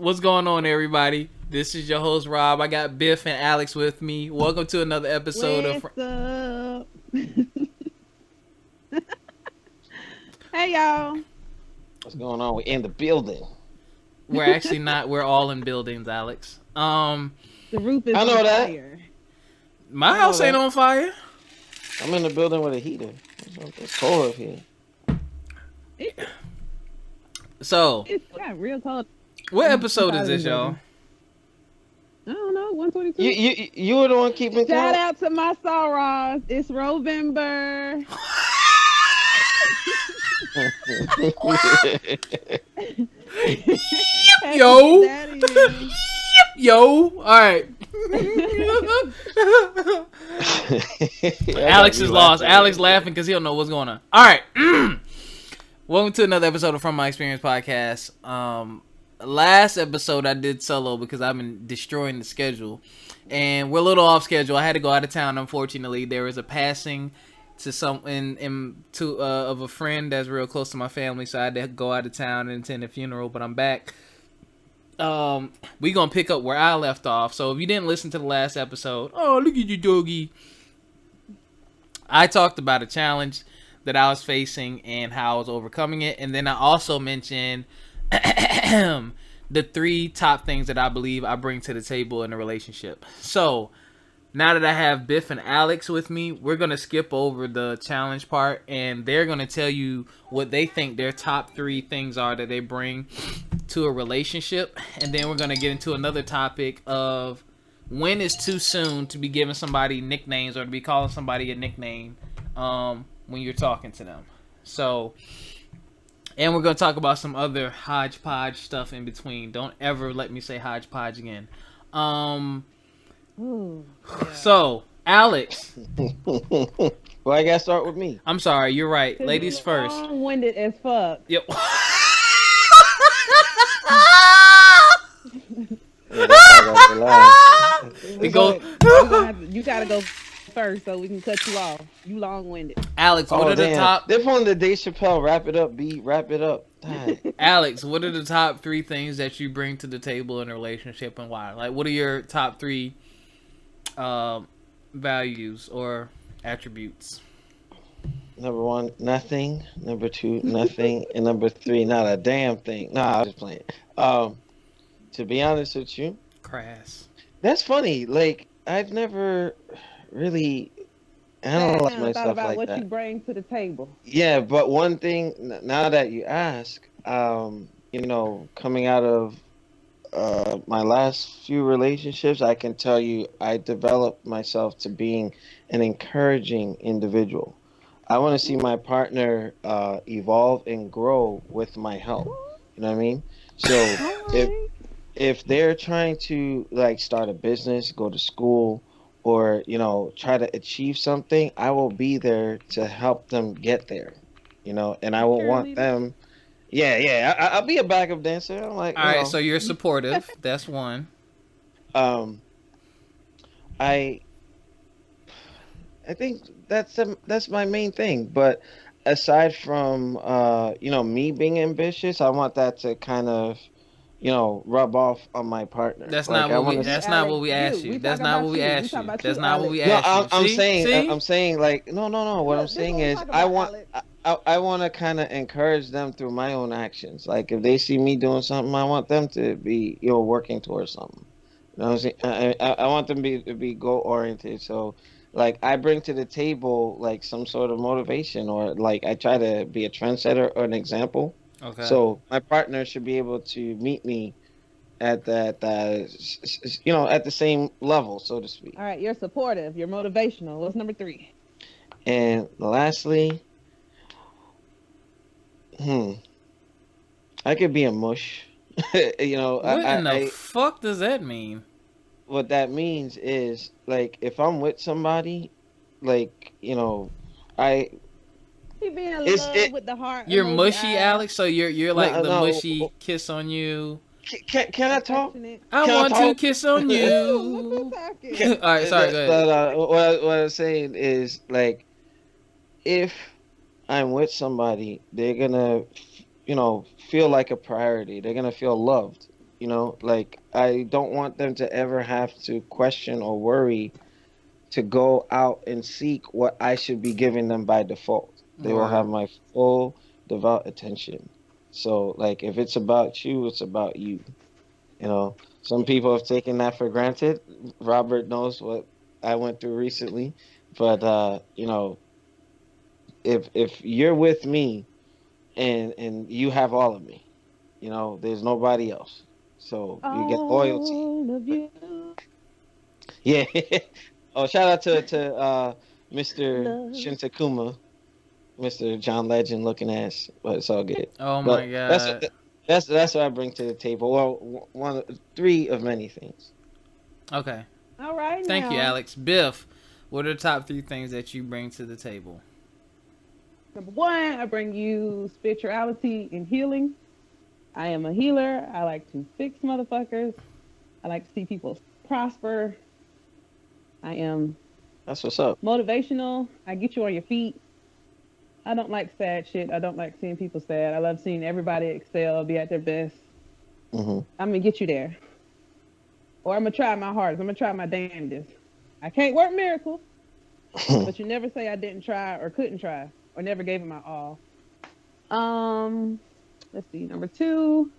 What's going on, everybody? This is your host, Rob. I got Biff and Alex with me. Welcome to another episode What's up? Hey, y'all. What's going on? We're in the building. We're actually not. We're all in buildings, Alex. The roof is I know on that. fire. My house ain't on fire. I'm in the building with a heater. It's cold up here. So, It's got real cold. what episode is this, y'all? I don't know, 122. You were the one keeping Shout count? out to my sorors. It's Rovember. Yo. Yo. All right. Alex is lost. Alex laughing because he don't know what's going on. All right. Welcome to another episode of From My Experience Podcast. Last episode I did solo because I've been destroying the schedule, and we're a little off schedule. I had to go out of town. Unfortunately, there was a passing to of a friend that's real close to my family, so I had to go out of town and attend a funeral. But I'm back. We gonna pick up where I left off. So if you didn't listen to the last episode, oh look at you, doggy. I talked about a challenge that I was facing and how I was overcoming it, and then I also mentioned the 3 top things that I believe I bring to the table in a relationship. So now that I have Biff and Alex with me, we're going to skip over the challenge part, and they're going to tell you what they think their top 3 things are that they bring to a relationship. And then we're going to get into another topic of when is too soon to be giving somebody nicknames or to be calling somebody a nickname when you're talking to them. So, and we're going to talk about some other hodgepodge stuff in between. Don't ever let me say hodgepodge again. Ooh, yeah. So, Alex. Well, I gotta start with me. I'm sorry, you're right. Ladies first. Long-winded as fuck. Yep. You gotta go first so we can cut you off. You long-winded. Alex, what are the top? They're pulling the Dave Chappelle wrap it up beat. Wrap it up. Alex, what are the top 3 things that you bring to the table in a relationship and why? Like, what are your top 3 values or attributes? Number 1, nothing. Number 2, nothing. And number 3, not a damn thing. Nah, I was just playing. To be honest with you, crass. That's funny. Like, I've never really analyzed myself about like what that. You bring to the table. Yeah, but one thing, now that you ask, coming out of my last few relationships, I can tell you I developed myself to being an encouraging individual. I want to see my partner evolve and grow with my help. You know what I mean? So if they're trying to like start a business, go to school, or try to achieve something, I will be there to help them get there. And I will want them. Yeah. I'll be a backup dancer. I'm like, all right. So you're supportive. That's one. I think that's my main thing. But aside from me being ambitious, I want that to kind of rub off on my partner. That's not what we asked you. That's not what we asked you. That's not what we asked you. I'm saying like no. What I'm saying is I want to kind of encourage them through my own actions. Like if they see me doing something, I want them to be working towards something. You know what I'm saying? I want them to be goal oriented. So like I bring to the table like some sort of motivation, or like I try to be a trendsetter or an example. Okay. So my partner should be able to meet me at that, at the same level, so to speak. All right, you're supportive. You're motivational. What's number 3? And lastly, I could be a mush. What in the fuck does that mean? What that means is like if I'm with somebody, like I. He being in love with the heart. You're mushy, Alex. So you're like the mushy kiss on you. Can I talk? I want to kiss on you. All right, sorry. Go ahead. What I'm saying is like, if I'm with somebody, they're gonna, feel like a priority. They're gonna feel loved. You know, like I don't want them to ever have to question or worry to go out and seek what I should be giving them by default. They will have Word. my full devout attention. So like if it's about you, it's about you. You know, some people have taken that for granted. Robert knows what I went through recently, but you know, if you're with me and you have all of me, you know, there's nobody else. So you get loyalty. All of you Yeah. Oh, shout out to Mr. love. Shintakuma, Mr. John Legend looking ass, but it's all good. Oh my But god. that's what I bring to the table. Well, three of many things. Okay. All right, Thank you, now. Alex. Biff, what are the top 3 things that you bring to the table? Number 1, I bring you spirituality and healing. I am a healer. I like to fix motherfuckers. I like to see people prosper. I am That's what's up. motivational. I get you on your feet. I don't like sad shit. I don't like seeing people sad. I love seeing everybody excel, be at their best. Hmm. I'm going to get you there. Or I'm going to try my hardest. I'm going to try my damnedest. I can't work miracles, but you never say I didn't try or couldn't try or never gave it my all. Let's see. Number 2.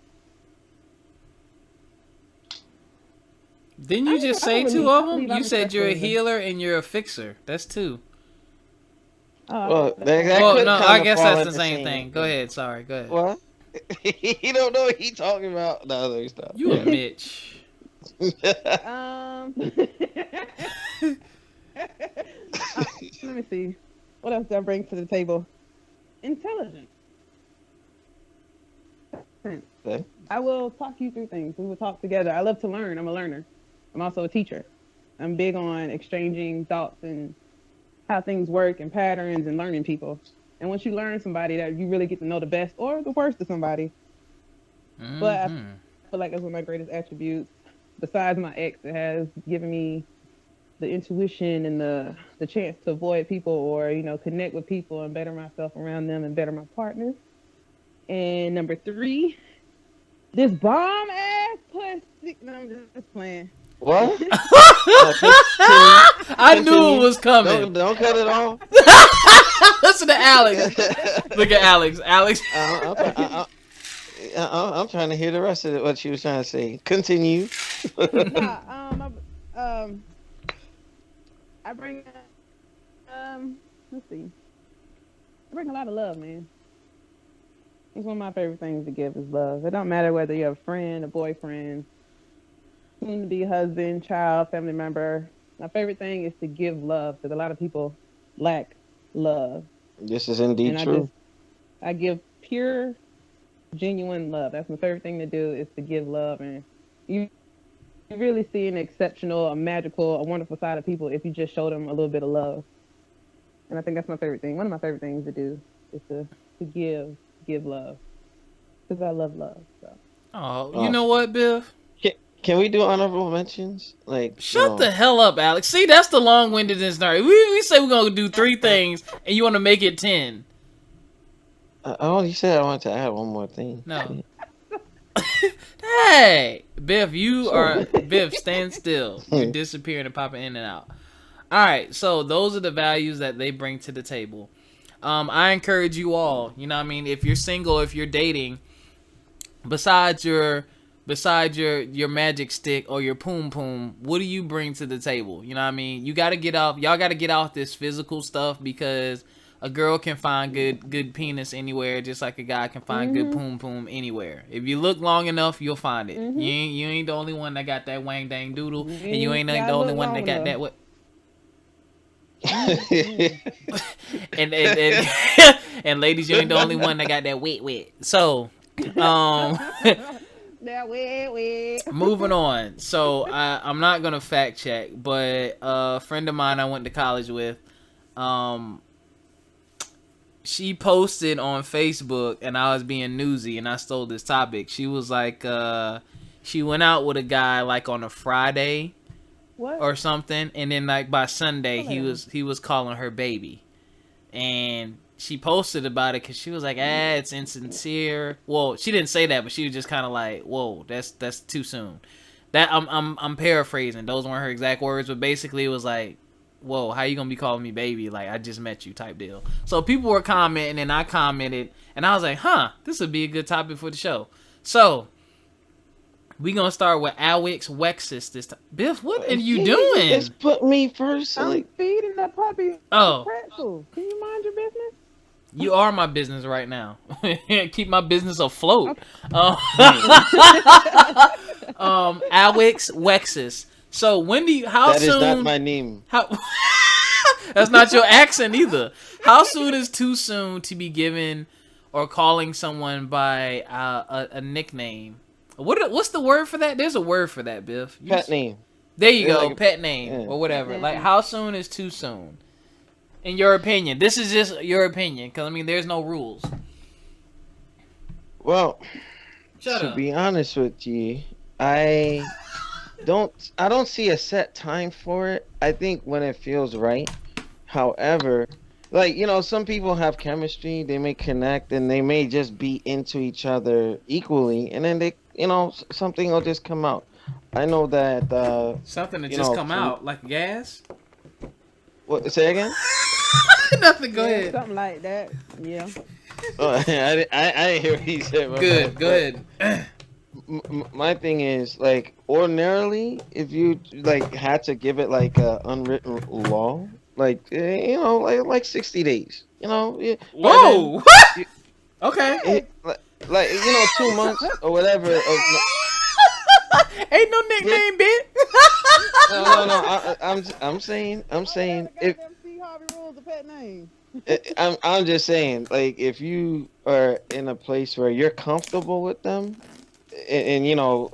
Didn't you just say I 2 of I them? believe You I'm said you're a person. healer and you're a fixer. That's 2. Well, that Oh could no, kinda I guess fall that's the in same thing. Go ahead. Sorry. Go ahead. What? He don't know what he talking about. No, other stuff. You a Mitch. Let me see. What else do I bring to the table? Intelligence. Okay. I will talk you through things. We will talk together. I love to learn. I'm a learner. I'm also a teacher. I'm big on exchanging thoughts and how things work and patterns and learning people. And once you learn somebody, that you really get to know the best or the worst of somebody. But I feel like that's one of my greatest attributes. Besides my ex, it has given me the intuition and the chance to avoid people or, you know, connect with people and better myself around them and better my partners. And number 3, this bomb ass pussy. No, I'm just playing. What? I knew it was coming. Don't cut it off. Listen to Alex. Look at Alex. Alex. I'm trying to hear the rest of it, what she was trying to say. Continue. I bring, let's see. I bring a lot of love, man. It's one of my favorite things to give is love. It don't matter whether you're a friend, a boyfriend, soon to be husband, child, family member. My favorite thing is to give love because a lot of people lack love. This is indeed And true. I give pure, genuine love. That's my favorite thing to do is to give love. And you really see an exceptional, a magical, a wonderful side of people if you just show them a little bit of love. And I think that's my favorite thing. One of my favorite things to do is to give love. Because I love love. So. Oh, you know what, Biff? Can we do honorable mentions? Like, Shut the hell up, Alex. See, that's the long-windedness. We say we're gonna do 3 things, and you want to make it 10. I only said I wanted to add one more thing. No. Hey, Biff, Biff, stand still. You're disappearing and popping in and out. All right, so those are the values that they bring to the table. I encourage you all, you know what I mean, if you're single, if you're dating, besides your magic stick or your poom poom, what do you bring to the table? You know what I mean? Y'all got to get off this physical stuff because a girl can find good penis anywhere, just like a guy can find good poom poom anywhere. If you look long enough, you'll find it. You ain't the only one that got that wang dang doodle, and you ain't the only one that got that what. and ladies, you ain't the only one that got that wet. So, moving on. So I'm not gonna fact check, but a friend of mine I went to college with, she posted on Facebook, and I was being newsy, and I stole this topic. She was like, she went out with a guy like on a Friday. What? Or something, and then like by Sunday he was calling her baby, and she posted about it because she was like, it's insincere. Well, she didn't say that, but she was just kind of like, whoa, that's too soon. That I'm paraphrasing. Those weren't her exact words, but basically it was like, whoa, how you gonna be calling me baby? Like, I just met you type deal. So people were commenting, and I commented, and I was like, this would be a good topic for the show. So we gonna start with Alex Wexus this time. Biff, what are you doing? Just put me first. I'm feeding that puppy pretzel. Can you mind your business? You are my business right now. Keep my business afloat. Okay. Alex Wexus. So when do you? How that soon? That is not my name. That's not your accent either. How soon is too soon to be given or calling someone by a nickname? What's the word for that? There's a word for that, Biff. Pet name. There you go, like pet name or whatever. Yeah. Like, how soon is too soon? In your opinion, this is just your opinion, because I mean, there's no rules. Well, Shut to up. be honest with you, I don't see a set time for it. I think when it feels right. However, like, you know, some people have chemistry, they may connect, and they may just be into each other equally, and then they, you know, something will just come out. I know that Something to just come out, like gas. What? Say again? Nothing. Go ahead. Something like that. Yeah. Oh, I didn't hear what he said. Good. Go ahead. My thing is, like, ordinarily, if you like had to give it like a unwritten law, like, you know, like 60 days, you know. Whoa. Okay. Like, you know, 2 months or whatever. Ain't no nickname, bit. No. I'm saying if Harvey rules a pet name. I'm just saying, like, if you are in a place where you're comfortable with them, and you know,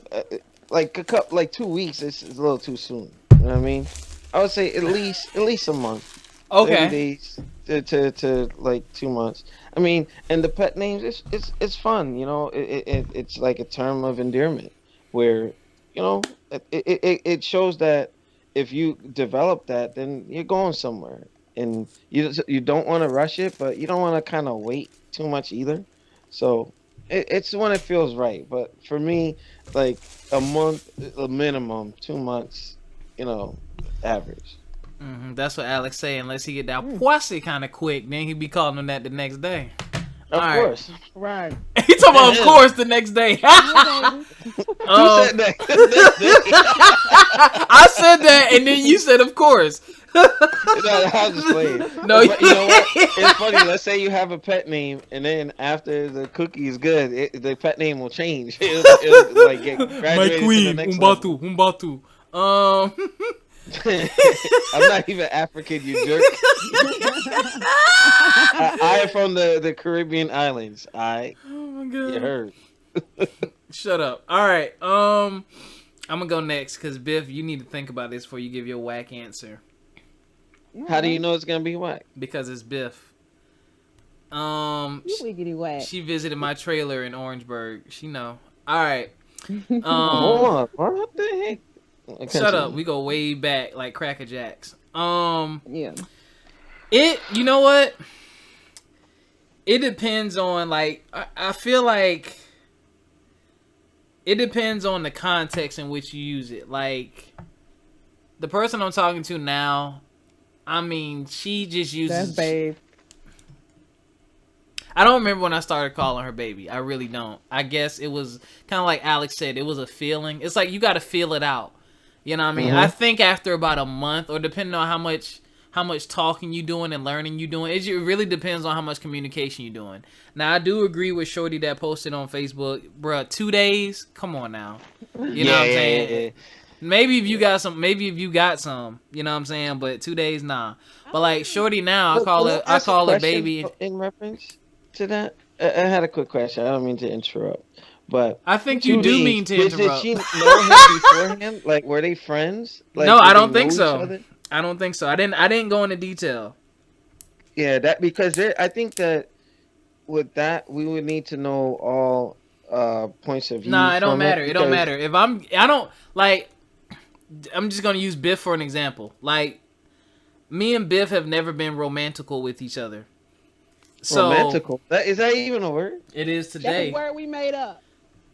like 2 weeks is a little too soon. You know what I mean? I would say at least a month. Okay. 30 days to like 2 months. I mean, and the pet names, it's fun. You know, it's like a term of endearment, where, you know, it shows that if you develop that, then you're going somewhere, and you don't want to rush it, but you don't want to kind of wait too much either. So it's when it feels right. But for me, like a month, a minimum, 2 months, you know, average. That's what Alex say. Unless he get that pussy kind of quick, then he be calling him that the next day. Of course. Right. He talking about, of course, the next day. Who said that? I said that, and then you said, of course. No, I was just playing. No, but you know what? It's funny. Let's say you have a pet name, and then after the cookie is good, the pet name will change. It'll like get graduated My queen, to the next Umbatu. I'm not even African, you jerk. I am from the Caribbean islands. Oh my god. You heard. Shut up. All right. I'm gonna go next because Biff, you need to think about this before you give your whack answer. How do you know it's gonna be whack? Because it's Biff. You wiggity whack. She visited my trailer in Orangeburg. She know. All right. Hold on. What the heck? Shut up. We go way back like Cracker Jacks. Yeah. You know what? It depends on, like, I feel like it depends on the context in which you use it. Like, the person I'm talking to now, I mean, she just uses... That's babe. I don't remember when I started calling her baby. I really don't. I guess it was kind of like Alex said. It was a feeling. It's like you got to feel it out. You know what I mean? I think after about a month, or depending on how much talking you doing and learning you doing, it really depends on how much communication you doing. Now, I do agree with Shorty that posted on Facebook, bruh, 2 days? Come on now. You know what I'm saying? Yeah. Maybe if you got some, you know what I'm saying? But 2 days, nah. But like Shorty now, I call her baby. In reference to that, I had a quick question. I don't mean to interrupt. But I think you do mean to interrupt. Did she know him beforehand? Like, were they friends? Like, no, I don't think so. I don't think so. I didn't go into detail. Yeah, because I think that with that we would need to know all points of view. Nah, it don't matter. It don't matter. I'm just gonna use Biff for an example. Like, me and Biff have never been romantical with each other. So romantical. Is that even a word? it is That's today. a word we made up.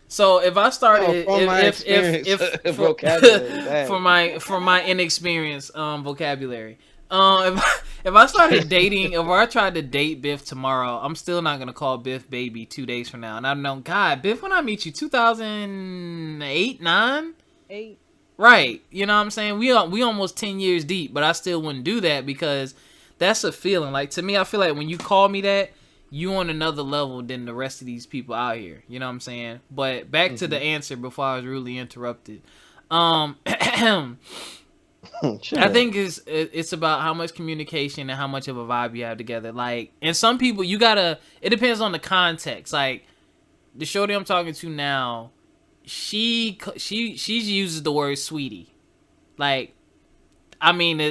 So if I started, From my if experience, for, vocabulary, dang. for my inexperience vocabulary, if I started dating, if I tried to date Biff tomorrow, I'm still not gonna call Biff baby 2 days from now. And I know, God, Biff, when I meet you, 2008, 9, 8. right? You know what I'm saying? We almost 10 years deep, but I still wouldn't do that because that's a feeling. Like, to me, I feel like when you call me that, you on another level than the rest of these people out here. You know what I'm saying? But back to the answer before I was rudely interrupted. I think it's about how much communication and how much of a vibe you have together. Like, and some people it depends on the context. Like, the shorty I'm talking to now, she uses the word sweetie. Like, I mean,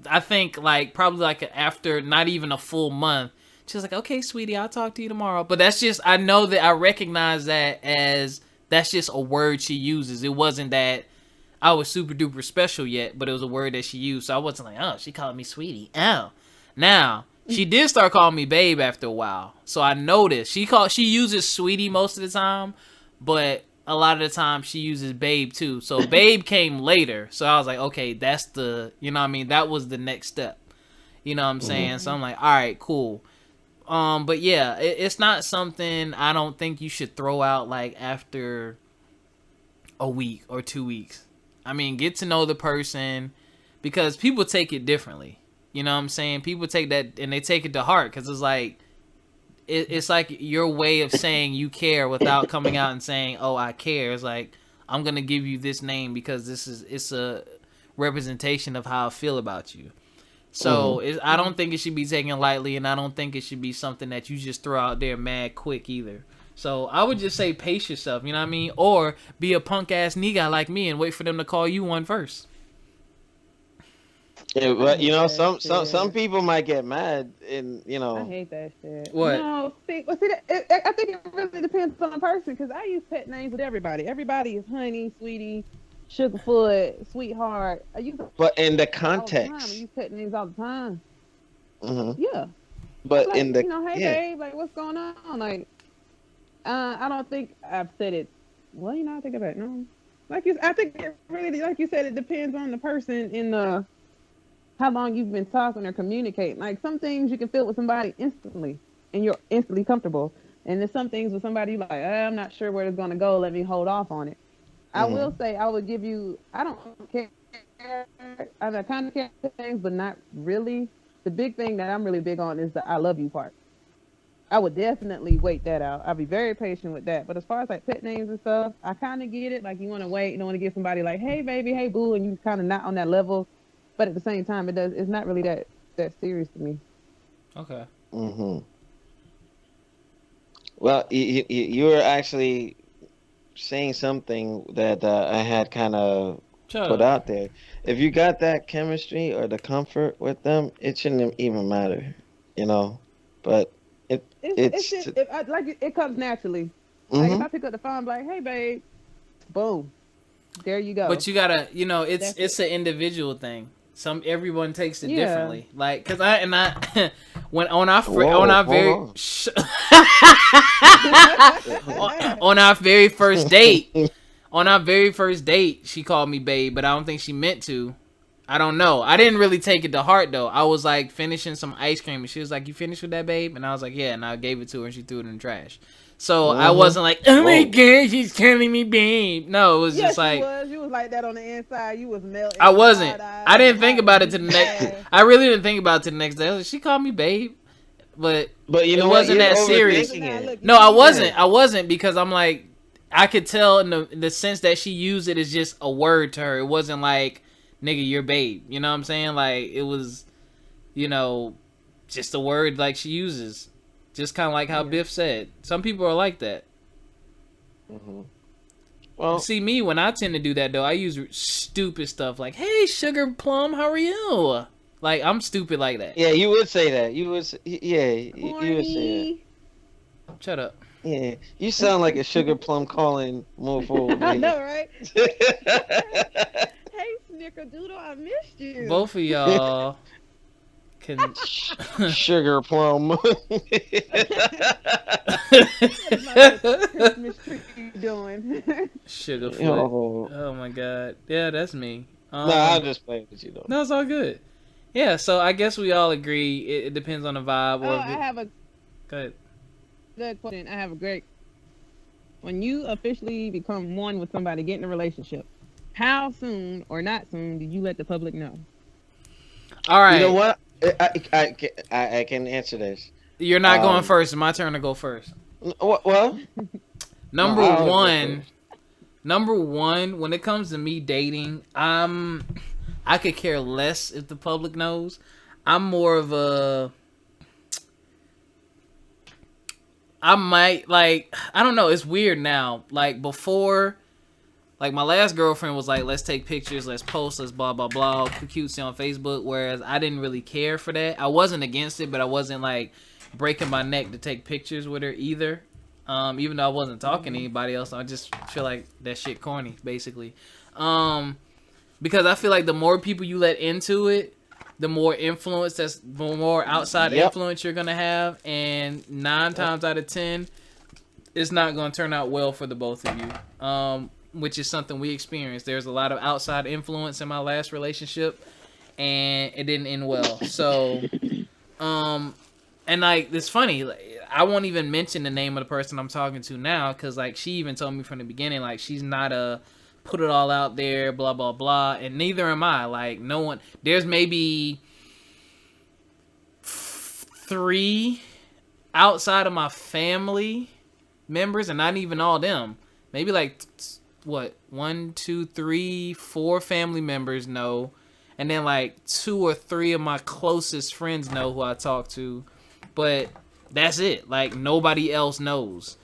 I think like probably like after not even a full month, she was like, okay, sweetie, I'll talk to you tomorrow. But that's just, I know that I recognize that as, that's just a word she uses. It wasn't that I was super duper special yet, but it was a word that she used. So I wasn't like, oh, she called me sweetie. Oh. Now, she did start calling me babe after a while. So I noticed. She uses sweetie most of the time, but a lot of the time she uses babe too. So babe came later. So I was like, okay, that's the, you know what I mean? That was the next step. You know what I'm saying? So I'm like, all right, cool. But yeah, it's not something I don't think you should throw out like after a week or 2 weeks. I mean, get to know the person because people take it differently. You know what I'm saying? People take that and they take it to heart because it's like, it's like your way of saying you care without coming out and saying, oh, I care. It's like, I'm going to give you this name because it's a representation of how I feel about you. So I don't think it should be taken lightly, and I don't think it should be something that you just throw out there mad quick either. So I would just say pace yourself, you know what I mean? Or be a punk ass nigga like me and wait for them to call you one first. Yeah, but you know, some people might get mad, and you know. I hate that shit. What? No, I think it really depends on the person because I use pet names with everybody. Everybody is honey, sweetie, sugarfoot, sweetheart. But in the I context. use pet names all the time. Mm-hmm. Yeah. But like, in the, hey babe, like what's going on? Like, I don't think I've said it. Well, I think about it. No, I think it really, like you said, it depends on the person in the. How long you've been talking or communicating. Like some things you can feel with somebody instantly and you're instantly comfortable. And there's some things with somebody you're like, I'm not sure where it's going to go. Let me hold off on it. I will say I would give you, I don't care. I kind of care things, but not really. The big thing that I'm really big on is the I love you part. I would definitely wait that out. I'll be very patient with that. But as far as like pet names and stuff, I kind of get it. Like you want to wait. You don't want to give somebody like, hey baby, hey boo. And you kind of not on that level. But at the same time, it's not really that serious to me. Okay. Well, you were actually saying something that I had kind of put out there. If you got that chemistry or the comfort with them, it shouldn't even matter, But it comes naturally. Like if I pick up the phone, I'm like, hey babe, boom, there you go. But you gotta, it's an individual thing. Everyone takes it differently. Like, cause when on our very first date, she called me babe, but I don't think she meant to. I don't know. I didn't really take it to heart though. I was like finishing some ice cream, and she was like, "You finished with that, babe?" And I was like, "Yeah." And I gave it to her, and she threw it in the trash. So I wasn't like, "Oh my god, she's calling me babe." No, it was just like you was like that on the inside. You was melting. I wasn't. I didn't think about it to the next. I really didn't think about it to the next day. I was like, she called me babe, but it wasn't that serious. No, I wasn't. I wasn't because I'm like, I could tell in the sense that she used it as just a word to her. It wasn't like, nigga, you're babe. You know what I'm saying? Like it was, just a word like she uses. Just kind of like how Biff said. Some people are like that. Well, see me when I tend to do that though. I use stupid stuff like, "Hey, sugar plum, how are you?" Like I'm stupid like that. Yeah, you would say that. You would say that. Shut up. Yeah, you sound like a sugar plum calling mofo. I know, right? Hey, Snickerdoodle, I missed you. Both of y'all. can Sugar plum. Christmas tree you doing? Sugarfoot. Oh. Oh my god. Yeah, that's me. No, I'm just playing with you though. No, it's all good. Yeah, so I guess we all agree it depends on the vibe. Or I have a go ahead. good question. I have a great. When you officially become one with somebody, get in a relationship, how soon or not soon did you let the public know? All right. You know what? I can answer this. You're not going first. It's my turn to go first. Well, Number one, when it comes to me dating, I could care less if the public knows. I'm more of a, I might like, I don't know. It's weird now. Like before, like my last girlfriend was like, let's take pictures, let's post, let's blah, blah, blah, cutesy on Facebook. Whereas I didn't really care for that. I wasn't against it, but I wasn't like breaking my neck to take pictures with her either. Even though I wasn't talking to anybody else, I just feel like that shit corny, basically. Because I feel like the more people you let into it, the more influence, the more outside influence you're gonna have, and 9 times out of 10, it's not gonna turn out well for the both of you. Which is something we experienced. There's a lot of outside influence in my last relationship, and it didn't end well. So, and like it's funny. Like, I won't even mention the name of the person I'm talking to now, because like she even told me from the beginning, like she's not a put it all out there, blah blah blah, and neither am I. Like no one. There's maybe 3 outside of my family members, and not even all them. Maybe like 1, 2, 3, 4 family members know, and then like 2 or 3 of my closest friends know who I talk to, but that's it. Like nobody else knows.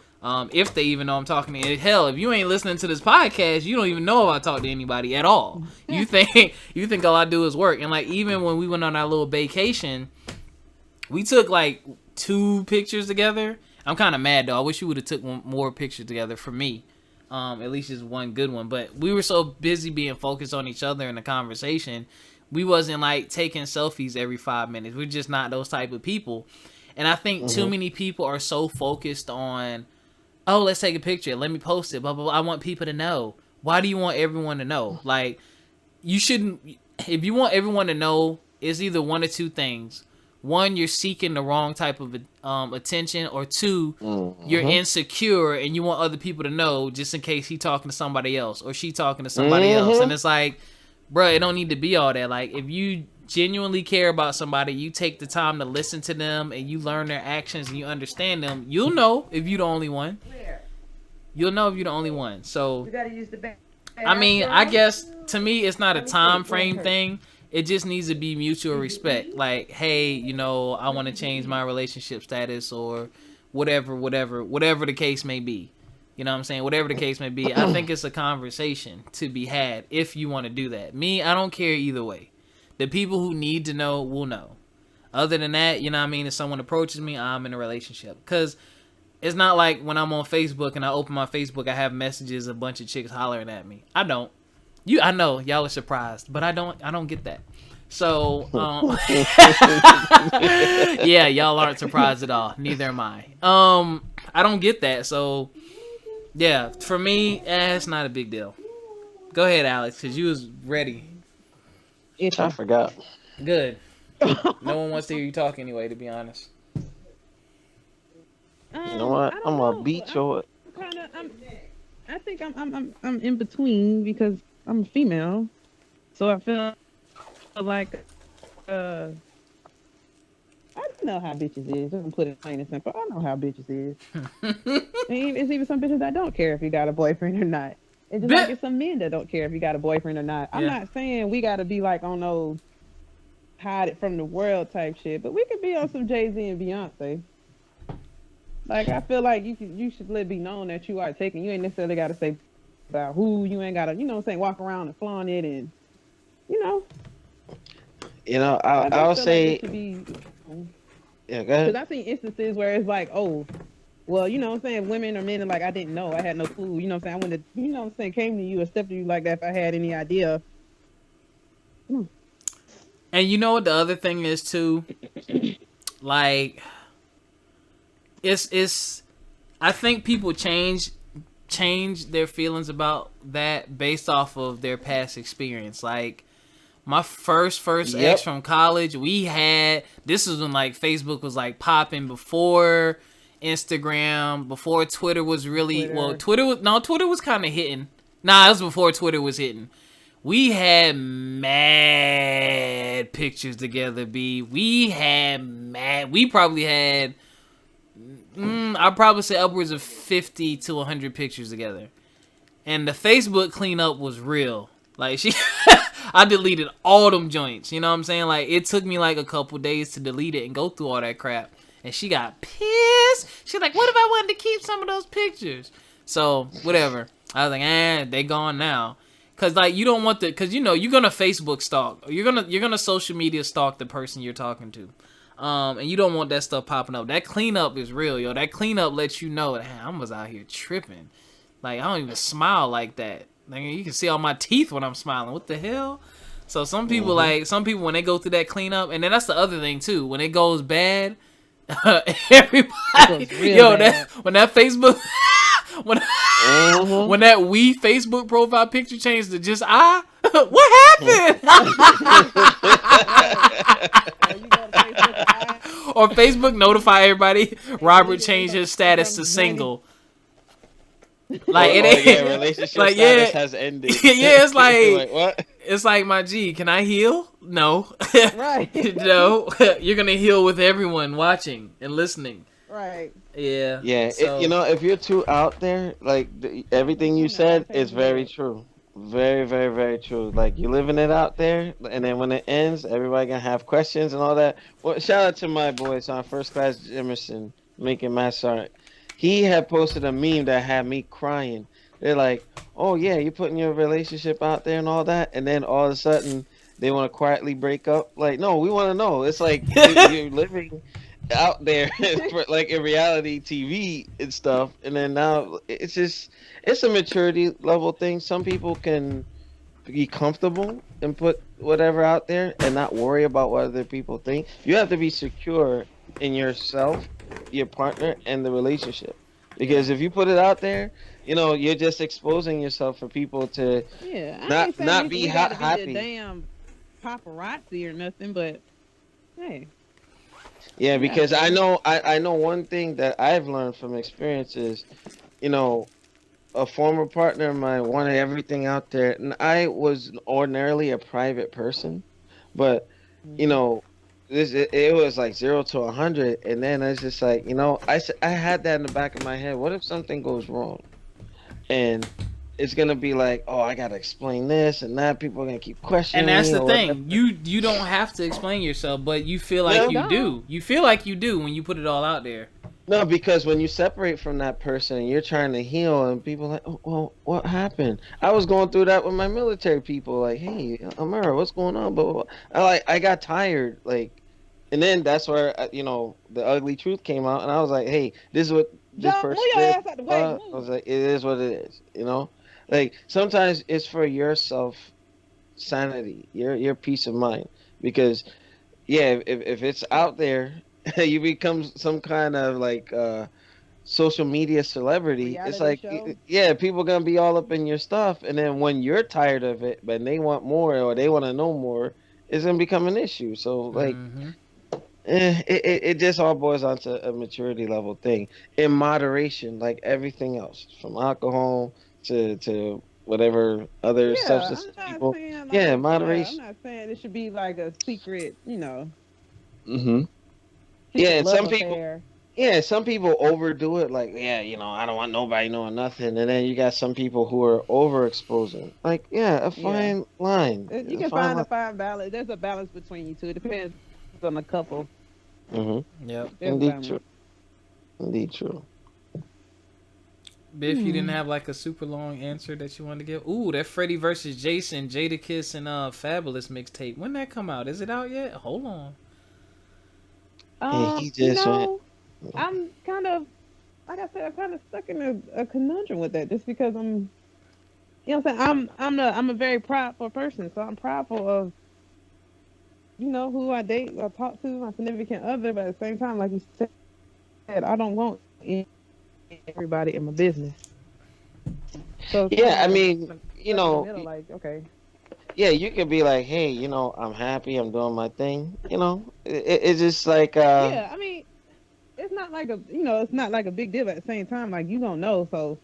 If they even know I'm talking to you. Hell, if you ain't listening to this podcast, you don't even know if I talk to anybody at all. You think all I do is work. And like even when we went on our little vacation, we took like 2 pictures together. I'm kind of mad though. I wish you would have took more pictures together for me. At least just one good one. But we were so busy being focused on each other in the conversation, we wasn't like taking selfies every 5 minutes. We're just not those type of people. And I think too many people are so focused on, oh, let's take a picture, let me post it, blah, blah, blah. I want people to know. Why do you want everyone to know? Like, you shouldn't, if you want everyone to know, it's either one or 2 things. 1, you're seeking the wrong type of attention, or 2, you're insecure and you want other people to know just in case he talking to somebody else or she talking to somebody else. And it's like, bro, it don't need to be all that. Like, if you genuinely care about somebody, you take the time to listen to them and you learn their actions and you understand them, you'll know if you're the only one. You'll know if you're the only one. So, We gotta use the I mean, I guess to me, it's not a time frame thing. It just needs to be mutual respect. Like, hey, you know, I want to change my relationship status or whatever the case may be. You know what I'm saying? Whatever the case may be. I think it's a conversation to be had if you want to do that. Me, I don't care either way. The people who need to know will know. Other than that, you know what I mean? If someone approaches me, I'm in a relationship. Because it's not like when I'm on Facebook and I open my Facebook, I have messages, a bunch of chicks hollering at me. I don't. I know y'all are surprised, but I don't get that. So, yeah, y'all aren't surprised at all. Neither am I. I don't get that. So, yeah, for me, it's not a big deal. Go ahead, Alex, because you was ready. I forgot. Good. No one wants to hear you talk anyway, to be honest. You know what? I'm gonna beat your. I think I'm in between because I'm a female, so I feel like I know how bitches is. I'm put it plain and simple. I know how bitches is. It's even some bitches that don't care if you got a boyfriend or not. It's just like it's some men that don't care if you got a boyfriend or not. I'm not saying we got to be like on those hide it from the world type shit, but we could be on some Jay-Z and Beyonce. Like, I feel like you should let it be known that you are taking. You ain't necessarily got to say about who. You ain't got to, you know what I'm saying, walk around and flaunt it and, you know. You know, I'll say. Like yeah, go ahead. because I've seen instances where it's like, oh, well, you know what I'm saying, women or men are like, I didn't know. I had no clue. You know what I'm saying? I wouldn't have, you know what I'm saying, came to you or stepped to you like that if I had any idea. Come on. And you know what the other thing is too? Like, it's. I think people change their feelings about that based off of their past experience. Like, my first ex from college, we had, this is when like Facebook was like popping, before Instagram, before Twitter was really Twitter was kind of hitting. Nah, it was before Twitter was hitting. We had mad pictures together, B. We probably had, I'd probably say upwards of 50 to 100 pictures together. And the Facebook cleanup was real. Like, I deleted all them joints. You know what I'm saying? Like, it took me like a couple days to delete it and go through all that crap. And she got pissed. She's like, what if I wanted to keep some of those pictures? So, whatever. I was like, they gone now. Cause like you don't want cause you know you're gonna Facebook stalk, or you're gonna social media stalk the person you're talking to, and you don't want that stuff popping up. That cleanup is real, yo. That cleanup lets you know that I was out here tripping. Like, I don't even smile like that. Like, you can see all my teeth when I'm smiling. What the hell? So some people when they go through that cleanup, and then that's the other thing too. When it goes bad, everybody, when that Facebook. When that we Facebook profile picture changed to just what happened? Or Facebook notify everybody Robert changed his status to single. Like relationship status has ended. Yeah, it's like what? It's like, my G, can I heal? No. Right. No. You're gonna heal with everyone watching and listening. Right. Yeah. Yeah. So, If you're too out there, like everything you said is very true. Very, very, very true. Like, you're living it out there, and then when it ends, everybody gonna have questions and all that. Well, shout out to my boys on First Class Jimerson making mass art. He had posted a meme that had me crying. They're like, "Oh yeah, you're putting your relationship out there and all that," and then all of a sudden they want to quietly break up. Like, no, we want to know. It's like you're living out there for, like, in reality TV and stuff, and then now it's a maturity level thing. Some people can be comfortable and put whatever out there and not worry about what other people think. You have to be secure in yourself, your partner, and the relationship, because if you put it out there, you're just exposing yourself for people to not be happy. Damn paparazzi or nothing, but hey. Yeah, because I know one thing that I've learned from experience is, a former partner of mine wanted everything out there, and I was ordinarily a private person, but it was like 0 to 100, and then it's just like, I had that in the back of my head. What if something goes wrong, and it's gonna be like, oh, I gotta explain this and that. People are gonna keep questioning. And that's the thing. You don't have to explain yourself, but you feel like you do. You feel like you do when you put it all out there. No, because when you separate from that person, you're trying to heal, and people are like, oh, well, what happened? I was going through that with my military people. Like, hey, Amara, what's going on? Blah, blah, blah. I got tired. Like, and then that's where the ugly truth came out, and I was like, hey, this is what this person did. I was like, it is what it is. Like, sometimes it's for your self sanity, your peace of mind, because if it's out there, you become some kind of like social media celebrity. Reality it's like show. People gonna be all up in your stuff, and then when you're tired of it but they want more or they want to know more, it's gonna become an issue. So like it just all boils down to a maturity level thing in moderation, like everything else, from alcohol to whatever other substances people. Moderation. I'm not saying it should be like a secret, and some people. Yeah, some people overdo it. Like, I don't want nobody knowing nothing. And then you got some people who are overexposing. Like, a fine line. You can find a fine balance. There's a balance between you two. It depends on the couple. Yep. Indeed true. Biff, you didn't have like a super long answer that you wanted to give? Ooh, that Freddy versus Jason, Jadakiss, and Fabulous mixtape. When that come out? Is it out yet? Hold on. He just went. I'm kind of, like I said, I'm kind of stuck in a conundrum with that, just because I'm, I'm a very prideful person, so I'm prideful of you know, who I date or talk to, my significant other, but at the same time, like you said, I don't want everybody in my business. So it's kind Yeah, of I like mean, stuck in the middle, like, okay. yeah, you could be like, hey, I'm happy, I'm doing my thing. It's just like, Yeah, I mean, it's not like it's not like a big deal at the same time. Like, you don't know. So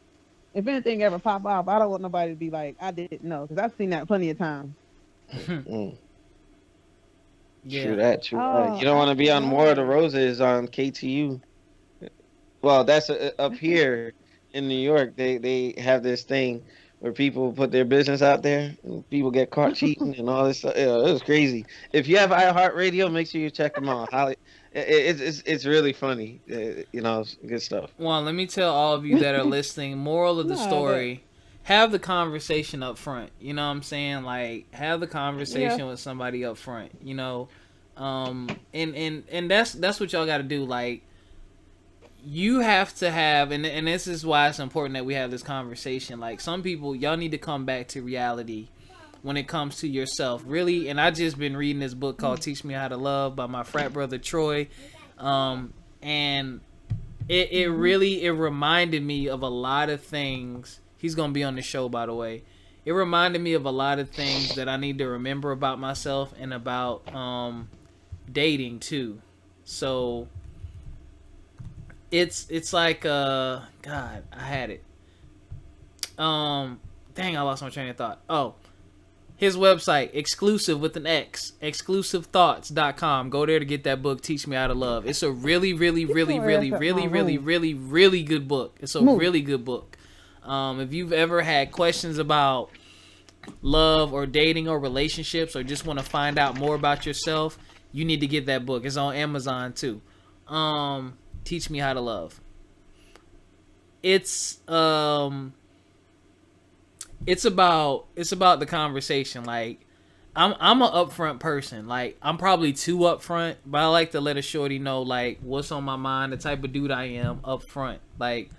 if anything ever pop off, I don't want nobody to be like, I didn't know. Because I've seen that plenty of times. mm, true Yeah. that, true that. Oh, You don't want I to be on More of the love. Roses on KTU. Well, that's up here in New York. They have this thing where people put their business out there and people get caught cheating and all this stuff. Yeah, it was crazy. If you have iHeartRadio, make sure you check them out. Holly, it's really funny. It's good stuff. Well, let me tell all of you that are listening, moral of the No, but story, have the conversation up front. You know what I'm saying? Like, have the yeah. conversation with somebody up front, and that's what y'all got to do. Like, you have to have, and this is why it's important that we have this conversation. Like, some people, y'all need to come back to reality when it comes to yourself, really. And I just been reading this book called Teach Me How to Love by my frat brother Troy, and it really reminded me of a lot of things. He's gonna be on the show, by the way. It reminded me of a lot of things that I need to remember about myself and about dating too. So it's like God, I had it. Dang, I lost my train of thought. Oh, his website, exclusive with an X, exclusivethoughts.com. Go there to get that book, Teach Me How to Love. It's a really, really, really, really, really, really, really, really good book. It's a really good book. If you've ever had questions about love or dating or relationships or just want to find out more about yourself, you need to get that book. It's on Amazon too. Teach Me How to Love. It's about the conversation. Like, I'm an upfront person. Like, I'm probably too upfront, but I like to let a shorty know like what's on my mind, the type of dude I am upfront. Like,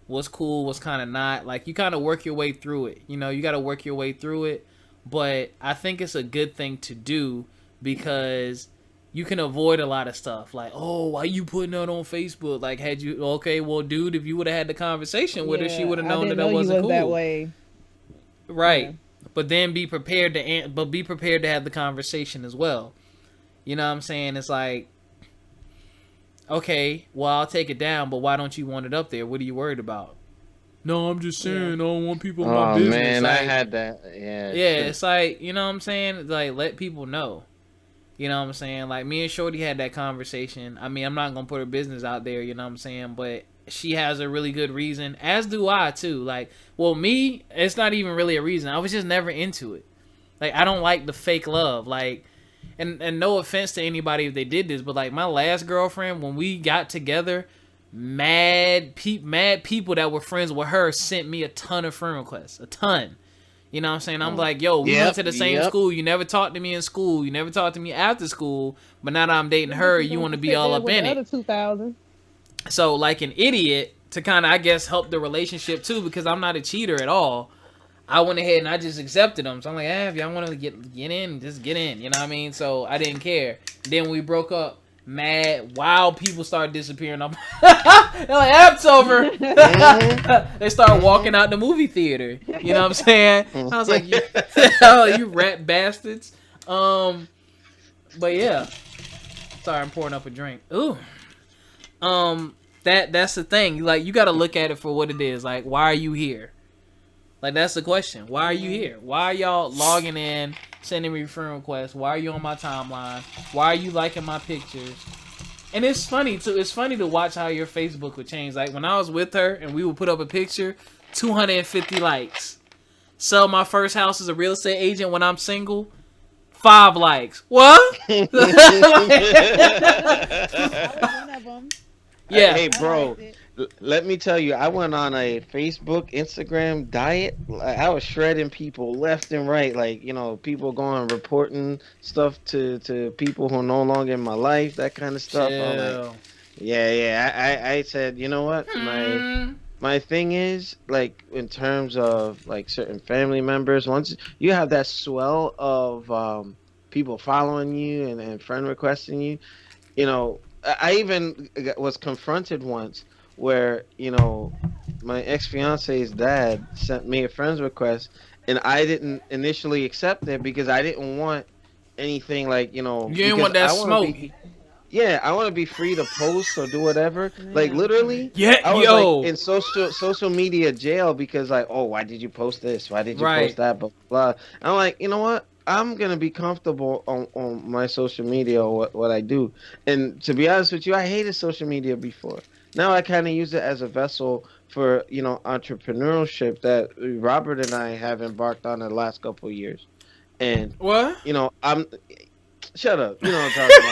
what's cool, what's kind of not. Like, you kind of work your way through it. You got to work your way through it. But I think it's a good thing to do because you can avoid a lot of stuff. Like, oh, why you putting that on Facebook? Like, okay, well, dude, if you would have had the conversation with her, she would have known that wasn't cool. That way. Right. Yeah. But then be prepared to have the conversation as well. You know what I'm saying? It's like, okay, well, I'll take it down, but why don't you want it up there? What are you worried about? No, I'm just saying, I don't want people in my business. Oh, man, like, I had that. Yeah. Yeah, it's like, you know what I'm saying? It's like, let people know. You know what I'm saying? Like, me and Shorty had that conversation. I mean, I'm not going to put her business out there, you know what I'm saying? But she has a really good reason, as do I, too. Like, well, me, it's not even really a reason. I was just never into it. Like, I don't like the fake love. Like, and no offense to anybody if they did this, but, like, my last girlfriend, when we got together, mad people that were friends with her sent me a ton of friend requests. A ton. You know what I'm saying? I'm like, yo, we went to the same school. You never talked to me in school. You never talked to me after school. But now that I'm dating her, you want to be all up in it. Other 2000. So, like an idiot, to kind of, I guess, help the relationship, too, because I'm not a cheater at all, I went ahead and I just accepted them. So, I'm like, if y'all want to get in, just get in. You know what I mean? So, I didn't care. Then we broke up. Mad, wild people start disappearing. They're like, app's over. They start walking out the movie theater. You know what I'm saying? I was like, you rat bastards. But yeah. Sorry, I'm pouring up a drink. Ooh. That's the thing. Like, you got to look at it for what it is. Like, why are you here? Like, that's the question. Why are you here? Why are y'all logging in, sending me friend requests? Why are you on my timeline? Why are you liking my pictures? And it's funny too. It's funny to watch how your Facebook would change. Like, when I was with her and we would put up a picture, 250 likes. Sell my first house as a real estate agent when I'm single, 5 likes. What? Yeah. Hey, bro. Let me tell you, I went on a Facebook, Instagram diet. I was shredding people left and right. Like, people going reporting stuff to people who are no longer in my life, that kind of stuff. Chill. Like, yeah. I said, you know what? My thing is, like, in terms of, like, certain family members, once you have that swell of people following you and friend requesting you. You know, I even was confronted once where, you know, my ex-fiance's dad sent me a friend's request and I didn't initially accept it because I didn't want anything like, you know, You didn't because want that I want to smoke. be, yeah, I want to be free to post or do whatever. Like Yeah. literally, Yeah, I was like yo. in social media jail because like, oh, why did you post this? Why did you post Right. that? Blah blah. And I'm like, you know what? I'm gonna be comfortable on my social media or what I do. And to be honest with you, I hated social media before. Now I kind of use it as a vessel for, you know, entrepreneurship that Robert and I have embarked on in the last couple of years. And What? you know, I'm shut up. You know what I'm talking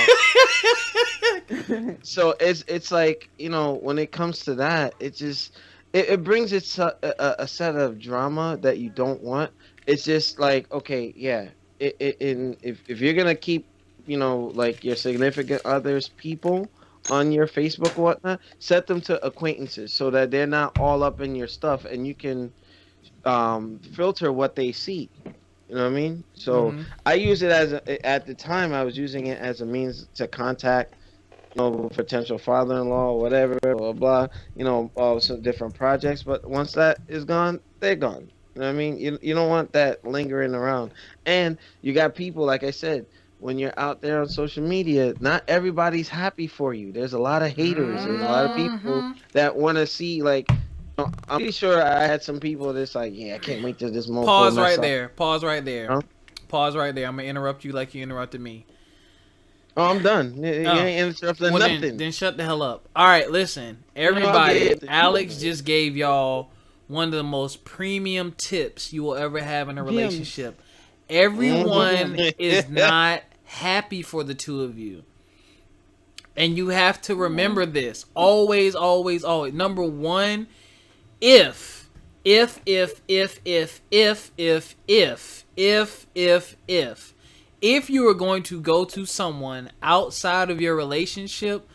about. So it's like, you know, when it comes to that, it just it brings a set of drama that you don't want. It's just like, okay, yeah, if you're gonna keep, you know, like your significant others people on your Facebook or whatnot, set them to acquaintances so that they're not all up in your stuff and you can filter what they see. You know what I mean? So Mm-hmm. I use it as at the time I was using it as a means to contact, you know, potential father-in-law or whatever, blah blah. You know, some different projects. But once that is gone, they're gone. You know what I mean? You don't want that lingering around. And you got people, like I said, when you're out there on social media, not everybody's happy for you. There's a lot of haters. There's a lot of people Mm-hmm. that want to see like. I'm pretty sure I had some people that's like, yeah, I can't wait till this mofo Pause mess right up. there. Pause right there. Huh? Pause right there. I'm gonna interrupt you like you interrupted me. Oh, I'm done. You Oh. ain't interrupting Well, nothing. then shut the hell up. All right, listen, You know, I'll everybody. get it. Alex just gave y'all one of the most premium tips you will ever have in a Gems. relationship. Everyone Mhm. is not happy for the two of you. And you have to remember this. Always, always, always. Number one, if you are going to go to someone outside of your relationship,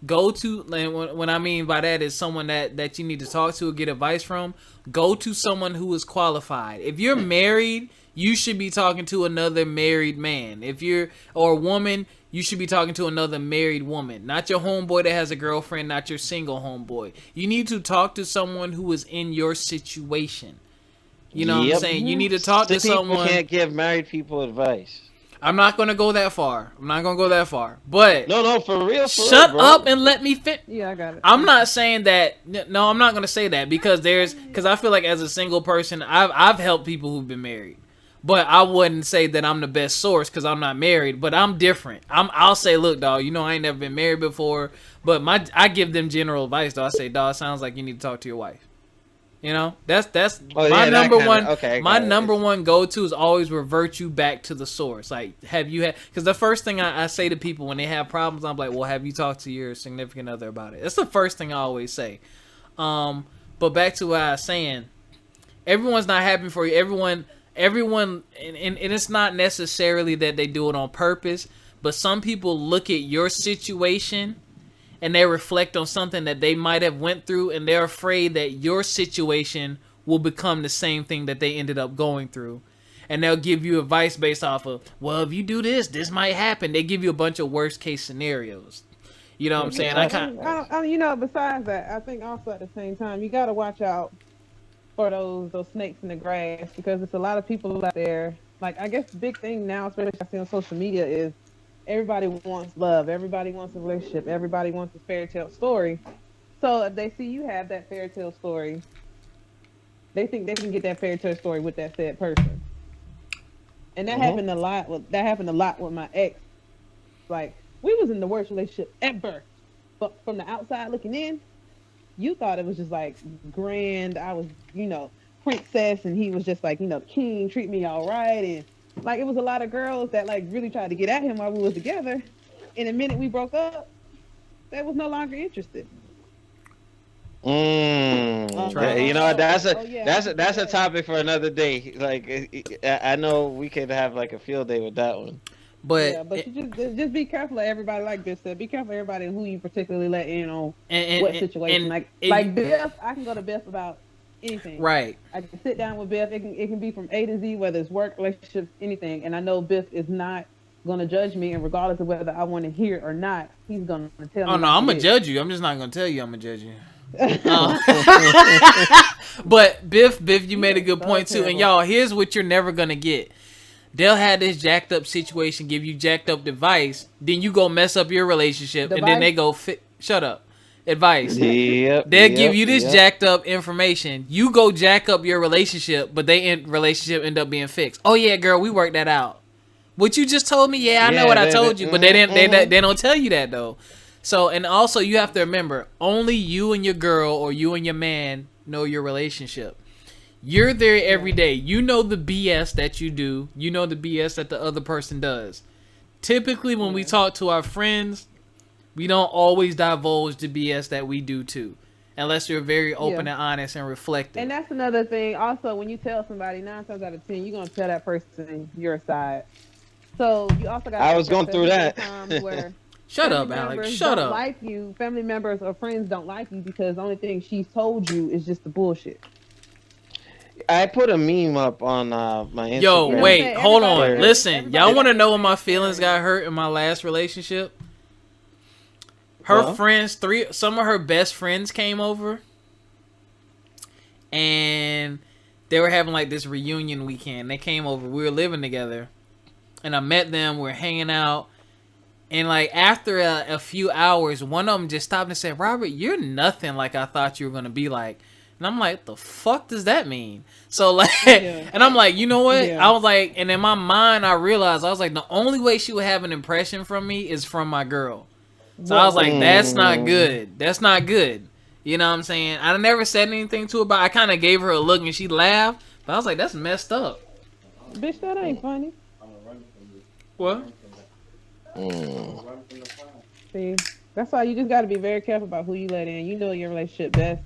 go to, and what I mean by that is someone that you need to talk to or get advice from, go to someone who is qualified. If you're married, you should be talking to another married man. If you're, or a woman, you should be talking to another married woman. Not your homeboy that has a girlfriend, not your single homeboy. You need to talk to someone who is in your situation. You know what I'm saying? You need to talk to Some someone. people can't give married people advice. I'm not going to go that far. But No, for real. shut bro. up and let me fit. Yeah, I got it. I'm not saying that. No, I'm not going to say that because I feel like as a single person, I've helped people who've been married. But I wouldn't say that I'm the best source because I'm not married. But I'm different. I'll say, look, dog, you know I ain't never been married before. But I give them general advice, though. I say, dog, sounds like you need to talk to your wife. You know, that's my number one. Okay, my number one go-to is always revert you back to the source. Like, have you had? Because the first thing I say to people when they have problems, I'm like, well, have you talked to your significant other about it? That's the first thing I always say. But back to what I was saying, everyone's not happy for you. Everyone, and it's not necessarily that they do it on purpose, but some people look at your situation and they reflect on something that they might have went through, and they're afraid that your situation will become the same thing that they ended up going through. And they'll give you advice based off of, well, if you do this might happen. They give you a bunch of worst case scenarios. You know what I'm saying? You know, besides that, I think also at the same time, you got to watch out for those snakes in the grass, because there's a lot of people out there. Like, I guess the big thing now, especially I see on social media, is everybody wants love. Everybody wants a relationship. Everybody wants a fairy tale story. So if they see you have that fairy tale story, they think they can get that fairy tale story with that said person. And that happened a lot. That happened a lot with my ex. Like, we was in the worst relationship ever, but from the outside looking in, you thought it was just like grand. I was, princess, and he was just like, king, treat me all right, and like, it was a lot of girls that like really tried to get at him while we was together. And the minute we broke up, they was no longer interested. You know, that's a topic for another day. Like, I know we could have like a field day with that one. But you just be careful of everybody. Like Biff said, be careful of everybody who you particularly let in on what situation. Like Biff, I can go to Biff about anything. Right. I can sit down with Biff. It can be from A to Z, whether it's work, relationships, anything. And I know Biff is not gonna judge me, and regardless of whether I want to hear it or not, he's gonna tell me. Oh no, what I'm to gonna do. judge you. I'm just not gonna tell you I'm gonna judge you. But Biff, you made a good point too. And y'all, here's what you're never gonna get. They'll have this jacked up situation, give you jacked up advice, then you go mess up your relationship, and then they go shut up. Advice. They'll give you this jacked up information. You go jack up your relationship, but relationship end up being fixed. Oh yeah, girl, we worked that out. What you just told me, yeah, I know what I told you, but they didn't. They don't tell you that though. So, and also you have to remember, only you and your girl or you and your man know your relationship. You're there every day. You know the BS that you do. You know the BS that the other person does. Typically, when we talk to our friends, we don't always divulge the BS that we do too, unless you're very open and honest and reflective. And that's another thing. Also, when you tell somebody, 9 times out of 10, you're gonna tell that person your side. So you also got. I was going through that. Where Shut up, Alex. Shut up. Like you, family members or friends don't like you because the only thing she's told you is just the bullshit. I put a meme up on my Instagram. Yo, wait, hold on. Listen, y'all want to know when my feelings got hurt in my last relationship? Her friends, some of her best friends came over, and they were having like this reunion weekend. They came over. We were living together, and I met them. We were hanging out, and like after a few hours, one of them just stopped and said, "Robert, you're nothing like I thought you were gonna be like." And I'm like, the fuck does that mean? So like, and I'm like, you know what? I was like, and in my mind, I realized, I was like, the only way she would have an impression from me is from my girl. So I was like, that's not good. That's not good. You know what I'm saying? I never said anything to her, but I kind of gave her a look and she laughed. But I was like, that's messed up. Bitch, that ain't funny. What? See, that's why you just got to be very careful about who you let in. You know your relationship best.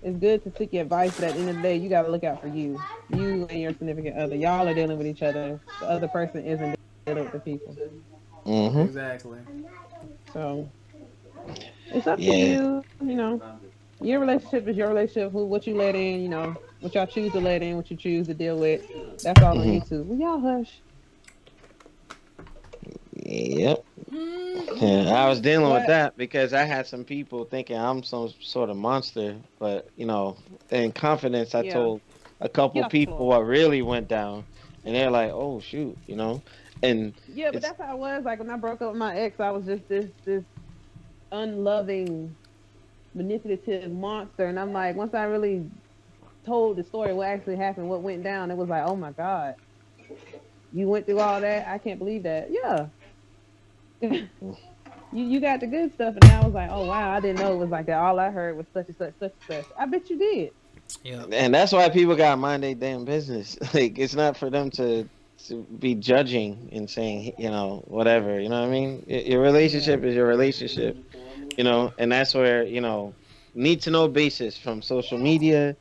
It's good to seek advice, but at the end of the day, you got to look out for you. You and your significant other. Y'all are dealing with each other. The other person isn't dealing with the people. Mm-hmm. Exactly. So, it's up to you. You know, your relationship is your relationship. What you let in, you know, what y'all choose to let in, what you choose to deal with. That's all on you too. Well, y'all hush. Yep. Yeah, I was dealing with that because I had some people thinking I'm some sort of monster, but you know, in confidence, I told a couple people what really went down, and they're like, "Oh shoot," you know, and but that's how I was. Like when I broke up with my ex, I was just this unloving, manipulative monster, and I'm like, once I really told the story, what actually happened, what went down, it was like, oh my god, you went through all that. I can't believe that. Yeah. you got the good stuff, and I was like, oh wow, I didn't know it was like that. All I heard was such and such, such and such. I bet you did. Yeah. And that's why people gotta mind their damn business. Like it's not for them to be judging and saying, you know, whatever. You know what I mean? Your relationship is your relationship. You know, and that's where, you know, need to know basis from social media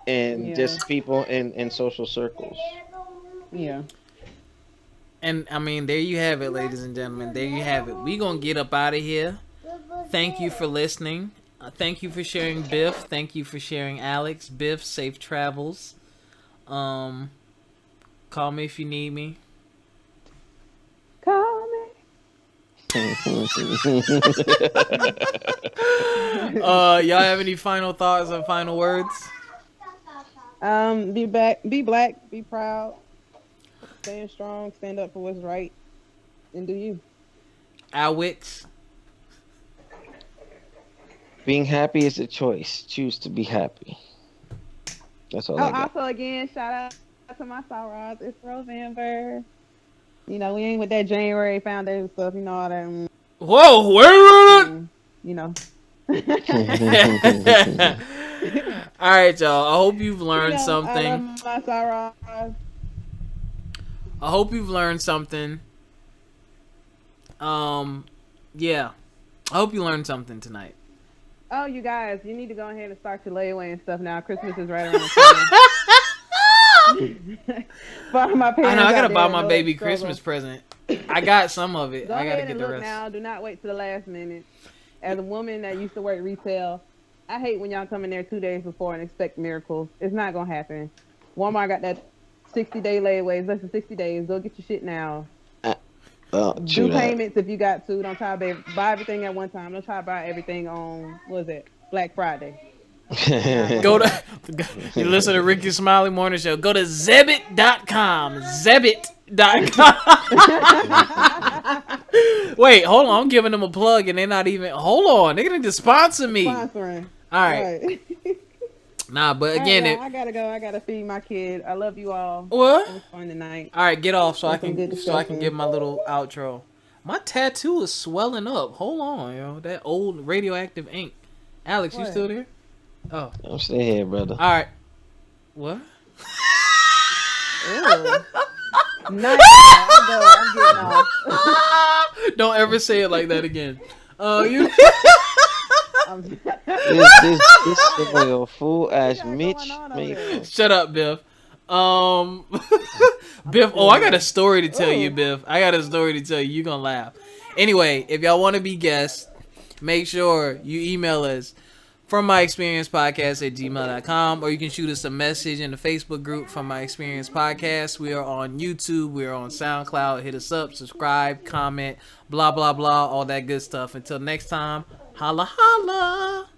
and just people in social circles. Yeah. And I mean, there you have it, ladies and gentlemen. There you have it. We gonna get up out of here. Thank you for listening. Thank you for sharing, Biff. Thank you for sharing, Alex. Biff, safe travels. Call me if you need me. Call me. Y'all have any final thoughts or final words? Be black, be proud. Stand strong, stand up for what's right, and do you. Alex. Being happy is a choice. Choose to be happy. That's all I got. Also, again, shout out to my sorors. It's November. You know, we ain't with that January foundation stuff. You know all that. Whoa, wait a minute. You know. All right, y'all. I hope you've learned something. I love my sorors. I hope you've learned something. Yeah. I hope you learned something tonight. Oh, you guys, you need to go ahead and start your layaway and stuff now. Christmas is right around the corner. For my parents, I know, I gotta buy my baby Christmas present. I got some of it. Go I gotta ahead get and the look rest. now. Do not wait to the last minute. As a woman that used to work retail, I hate when y'all come in there 2 days before and expect miracles. It's not gonna happen. Walmart got that 60-day layaways, less than 60 days. Go get your shit now. Do payments if you got to. Don't try to buy everything at one time. Don't try to buy everything on, what is it, Black Friday. Go to you listen to Ricky Smiley Morning Show. Go to Zebit.com. Zebit.com. Wait, hold on. I'm giving them a plug and they're not even. Hold on. They're going to sponsor me. Sponsoring. All right. Nah, but again, I gotta go. I gotta feed my kid. I love you all. What? It was fun tonight. All right, get off so I can discussion. get my little outro. My tattoo is swelling up. Hold on, yo. That old radioactive ink. Alex, you still there? Oh, I'm still here, brother. all right. What? Nice. I'm getting off. Don't ever say it like that again. You. This is like a fool ass Mitch. Shut up, Biff. Biff. Oh, I got a story to tell you, Biff. I got a story to tell you. You're gonna laugh. Anyway, if y'all want to be guests, make sure you email us frommyexperiencepodcast@gmail.com, or you can shoot us a message in the Facebook group From My Experience Podcast. We are on YouTube. We are on SoundCloud. Hit us up, subscribe, comment, blah blah blah, all that good stuff. Until next time, holla holla.